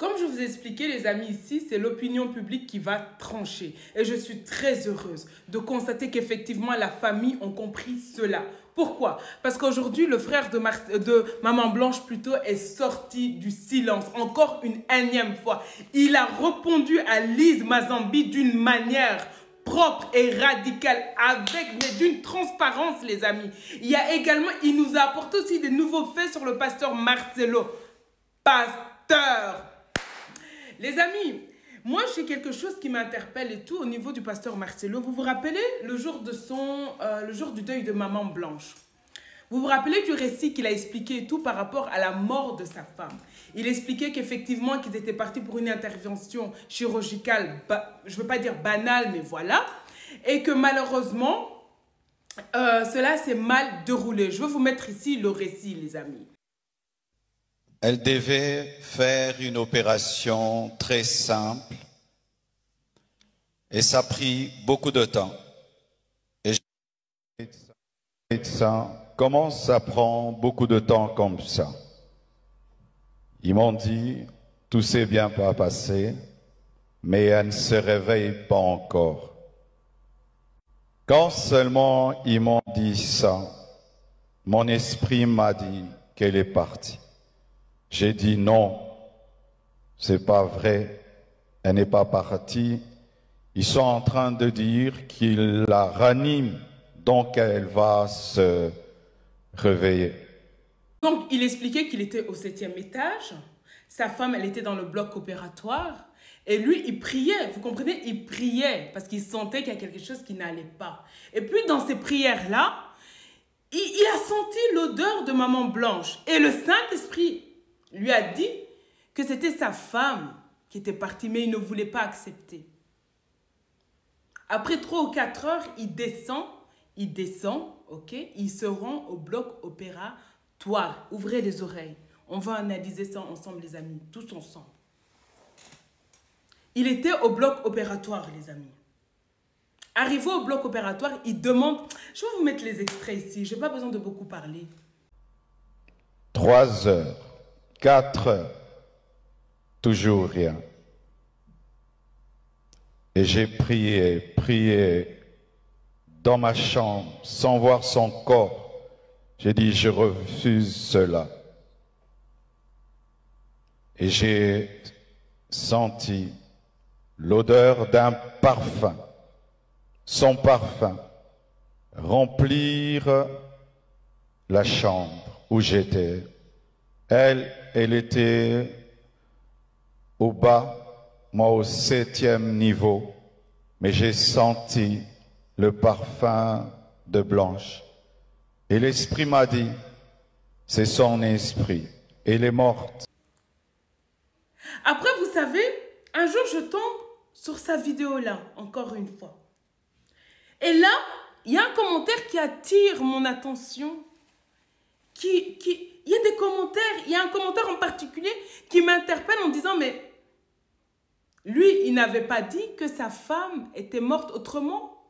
Comme je vous ai expliqué, les amis, ici, c'est l'opinion publique qui va trancher. Et je suis très heureuse de constater qu'effectivement, la famille a compris cela. Pourquoi? Parce qu'aujourd'hui, le frère de Maman Blanche plutôt est sorti du silence. Encore une énième fois. Il a répondu à Lise Mazambi d'une manière propre et radicale, mais d'une transparence, les amis. Il nous a apporté aussi des nouveaux faits sur le pasteur Marcelo. Pasteur! Les amis, moi j'ai quelque chose qui m'interpelle et tout au niveau du pasteur Marcelo. Vous vous rappelez le jour du deuil de Maman Blanche? Vous vous rappelez du récit qu'il a expliqué et tout par rapport à la mort de sa femme? Il expliquait qu'effectivement qu'ils étaient partis pour une intervention chirurgicale, je ne veux pas dire banale, mais voilà. Et que malheureusement, cela s'est mal déroulé. Je vais vous mettre ici le récit, les amis. Elle devait faire une opération très simple et ça a pris beaucoup de temps. Et médecin, comment ça prend beaucoup de temps comme ça? Ils m'ont dit, tout s'est bien passé, mais elle ne se réveille pas encore. Quand seulement ils m'ont dit ça, mon esprit m'a dit qu'elle est partie. J'ai dit non, c'est pas vrai, elle n'est pas partie. Ils sont en train de dire qu'ils la raniment, donc elle va se réveiller. Donc il expliquait qu'il était au 7e étage, sa femme elle était dans le bloc opératoire et lui il priait, vous comprenez, il priait parce qu'il sentait qu'il y a quelque chose qui n'allait pas. Et puis dans ces prières-là, il a senti l'odeur de Maman Blanche et le Saint-Esprit lui a dit que c'était sa femme qui était partie, mais il ne voulait pas accepter. Après 3 ou 4 heures, il descend, ok, il se rend au bloc opératoire. Ouvrez les oreilles. On va analyser ça ensemble, les amis, tous ensemble. Il était au bloc opératoire, les amis. Arrivé au bloc opératoire, il demande... Je vais vous mettre les extraits ici, je n'ai pas besoin de beaucoup parler. 3 heures. 4 heures, toujours rien. Et j'ai prié dans ma chambre, sans voir son corps. J'ai dit, je refuse cela. Et j'ai senti l'odeur d'un parfum, son parfum, remplir la chambre où j'étais. Elle était au bas, moi au 7e niveau, mais j'ai senti le parfum de Blanche. Et l'esprit m'a dit, c'est son esprit, elle est morte. Après, vous savez, un jour je tombe sur sa vidéo-là, encore une fois. Et là, il y a un commentaire qui attire mon attention, il y a des commentaires, il y a un commentaire en particulier qui m'interpelle en disant, mais lui, il n'avait pas dit que sa femme était morte autrement.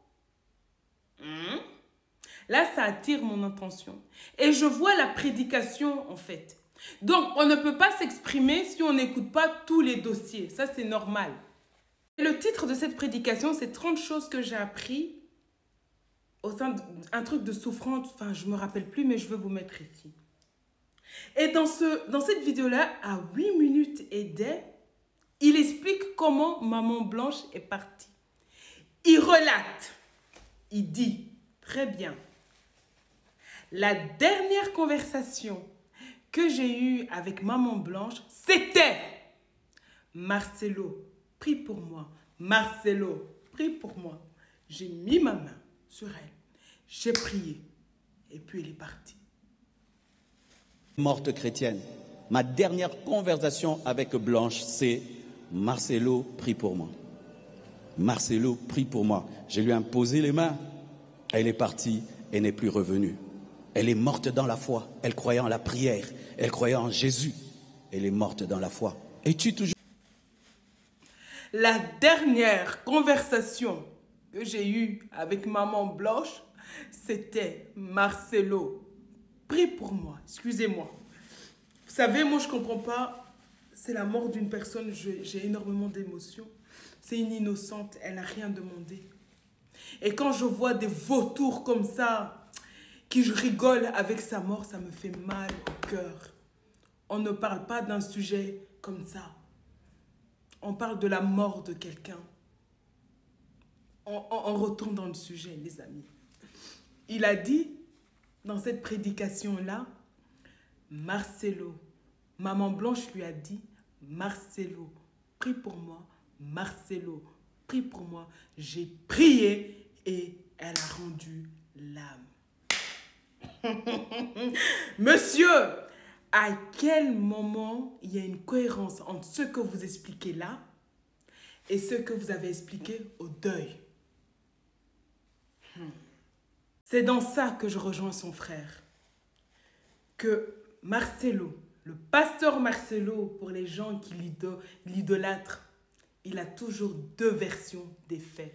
Là, ça attire mon attention. Et je vois la prédication, en fait. Donc, on ne peut pas s'exprimer si on n'écoute pas tous les dossiers. Ça, c'est normal. Et le titre de cette prédication, c'est 30 choses que j'ai appris au sein d'un truc de souffrance. Enfin, je ne me rappelle plus, mais je vais vous mettre ici. Et dans cette vidéo-là, à 8 minutes et des, il explique comment Maman Blanche est partie. Il relate, il dit, très bien, la dernière conversation que j'ai eue avec Maman Blanche, c'était Marcelo, prie pour moi. Marcelo, prie pour moi. J'ai mis ma main sur elle, j'ai prié et puis elle est partie. Morte chrétienne. Ma dernière conversation avec Blanche, c'est Marcelo, prie pour moi. Marcelo, prie pour moi. Je lui ai imposé les mains. Elle est partie et n'est plus revenue. Elle est morte dans la foi. Elle croyait en la prière. Elle croyait en Jésus. Elle est morte dans la foi. Es-tu toujours... La dernière conversation que j'ai eue avec Maman Blanche, c'était Marcelo, prie pour moi. Excusez-moi. Vous savez, moi, je ne comprends pas c'est la mort d'une personne, j'ai énormément d'émotions. C'est une innocente, elle n'a rien demandé. Et quand je vois des vautours comme ça, qui rigolent avec sa mort, ça me fait mal au cœur. On ne parle pas d'un sujet comme ça. On parle de la mort de quelqu'un. On retourne dans le sujet, les amis. Il a dit, dans cette prédication-là, Marcelo, Maman Blanche lui a dit, Marcelo, prie pour moi, Marcelo, prie pour moi. J'ai prié et elle a rendu l'âme. Monsieur, à quel moment il y a une cohérence entre ce que vous expliquez là et ce que vous avez expliqué au deuil? C'est dans ça que je rejoins son frère. Que Marcelo, le pasteur Marcelo, pour les gens qui l'idolâtrent, il a toujours deux versions des faits.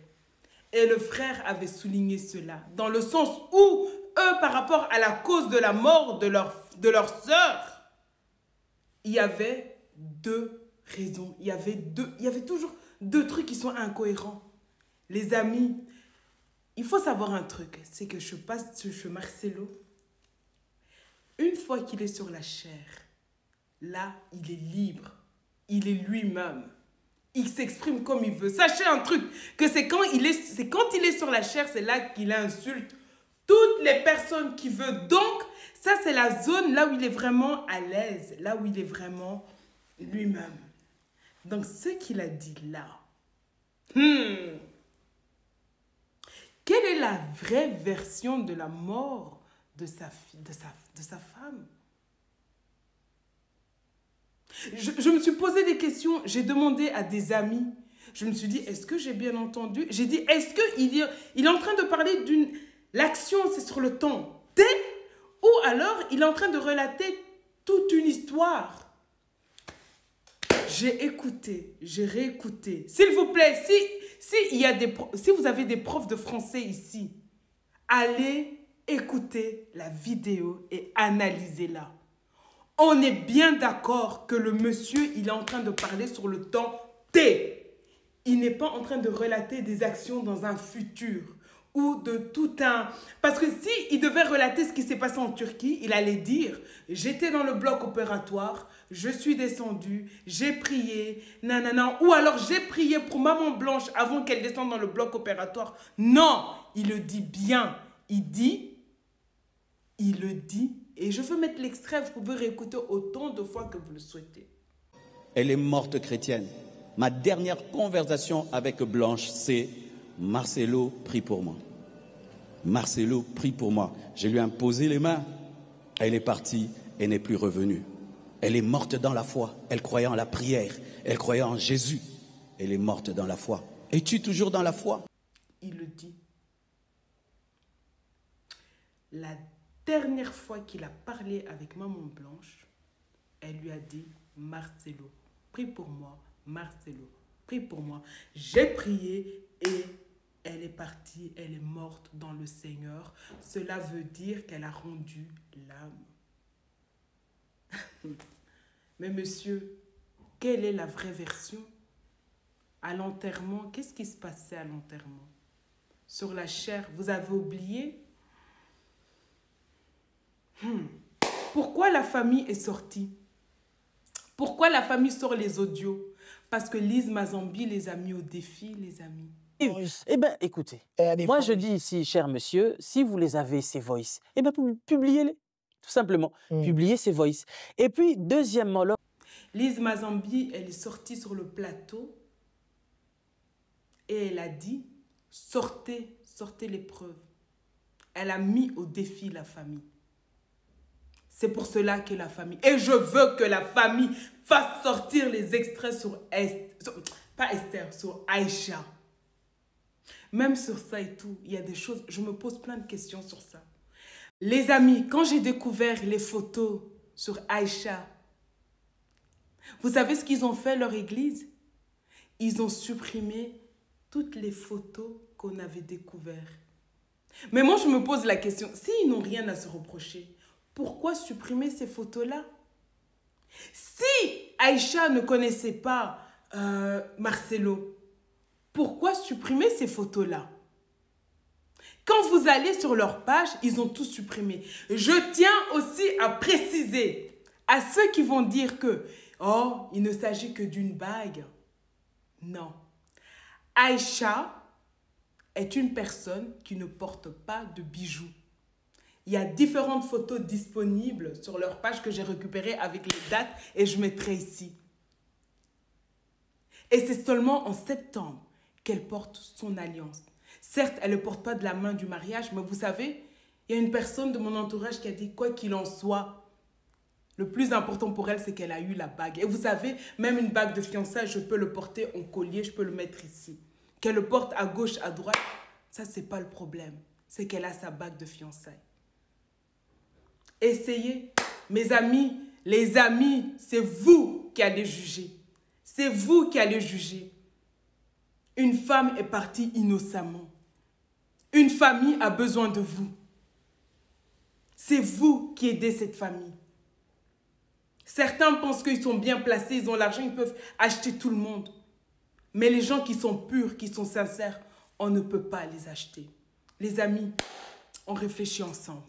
Et le frère avait souligné cela, dans le sens où, eux, par rapport à la cause de la mort de leur sœur, il y avait deux raisons. Il y avait toujours deux trucs qui sont incohérents. Les amis, il faut savoir un truc, c'est que je passe chez Marcelo, une fois qu'il est sur la chair, là, il est libre. Il est lui-même. Il s'exprime comme il veut. Sachez un truc, que c'est quand il est sur la chair, c'est là qu'il insulte toutes les personnes qu'il veut. Donc, ça, c'est la zone là où il est vraiment à l'aise, là où il est vraiment lui-même. Donc, ce qu'il a dit là, quelle est la vraie version de la mort de sa femme? Je me suis posé des questions, j'ai demandé à des amis. Je me suis dit, est-ce que j'ai bien entendu? J'ai dit, est-ce qu'il est en train de parler d'une... L'action, c'est sur le temps T, ou alors il est en train de relater toute une histoire? J'ai écouté, j'ai réécouté. S'il vous plaît, si vous avez des profs de français ici, allez écouter la vidéo et analysez-la. On est bien d'accord que le monsieur, il est en train de parler sur le temps T. Il n'est pas en train de relater des actions dans un futur ou de tout un... Parce que s'il devait relater ce qui s'est passé en Turquie, il allait dire « J'étais dans le bloc opératoire, je suis descendu, j'ai prié, nanana. » Ou alors « J'ai prié pour Maman Blanche avant qu'elle descende dans le bloc opératoire. » Non, il le dit bien. Il le dit. Et je veux mettre l'extrait, vous pouvez réécouter autant de fois que vous le souhaitez. Elle est morte chrétienne. Ma dernière conversation avec Blanche, c'est « Marcelo, prie pour moi. Marcelo, prie pour moi. » Je lui ai imposé les mains. Elle est partie et n'est plus revenue. Elle est morte dans la foi. Elle croyait en la prière. Elle croyait en Jésus. Elle est morte dans la foi. Es-tu toujours dans la foi? Il le dit. La dernière fois qu'il a parlé avec Maman Blanche, elle lui a dit « Marcelo, prie pour moi. Marcelo, prie pour moi. » J'ai prié et elle est partie, elle est morte dans le Seigneur. Cela veut dire qu'elle a rendu l'âme. Mais monsieur, quelle est la vraie version? À l'enterrement, qu'est-ce qui se passait à l'enterrement? Sur la chair, vous avez oublié? Pourquoi la famille est sortie? Pourquoi la famille sort les audios? Parce que Lise Mazambi les a mis au défi, les amis. Eh bien, écoutez, moi je dis ici, cher monsieur, si vous les avez, ces voices, eh bien, publiez-les, tout simplement. Publiez ces voices. Et puis, deuxièmement, Lise Mazambi, elle est sortie sur le plateau et elle a dit, sortez les preuves. Elle a mis au défi la famille. C'est pour cela que la famille... Et je veux que la famille fasse sortir les extraits sur sur Aïcha. Même sur ça et tout, il y a des choses... Je me pose plein de questions sur ça. Les amis, quand j'ai découvert les photos sur Aïcha, vous savez ce qu'ils ont fait, leur église? Ils ont supprimé toutes les photos qu'on avait découvertes. Mais moi, je me pose la question, s'ils n'ont rien à se reprocher, pourquoi supprimer ces photos-là? Si Aïcha ne connaissait pas Marcelo, pourquoi supprimer ces photos-là? Quand vous allez sur leur page, ils ont tout supprimé. Je tiens aussi à préciser à ceux qui vont dire que oh, il ne s'agit que d'une bague. Non. Aïcha est une personne qui ne porte pas de bijoux. Il y a différentes photos disponibles sur leur page que j'ai récupérées avec les dates et je mettrai ici. Et c'est seulement en septembre qu'elle porte son alliance. Certes, elle ne porte pas de la main du mariage, mais vous savez, il y a une personne de mon entourage qui a dit quoi qu'il en soit, le plus important pour elle, c'est qu'elle a eu la bague. Et vous savez, même une bague de fiançailles, je peux le porter en collier, je peux le mettre ici. Qu'elle le porte à gauche, à droite, ça, c'est pas le problème. C'est qu'elle a sa bague de fiançailles. Essayez. Mes amis, les amis, c'est vous qui allez juger. C'est vous qui allez juger. Une femme est partie innocemment. Une famille a besoin de vous. C'est vous qui aidez cette famille. Certains pensent qu'ils sont bien placés, ils ont l'argent, ils peuvent acheter tout le monde. Mais les gens qui sont purs, qui sont sincères, on ne peut pas les acheter. Les amis, on réfléchit ensemble.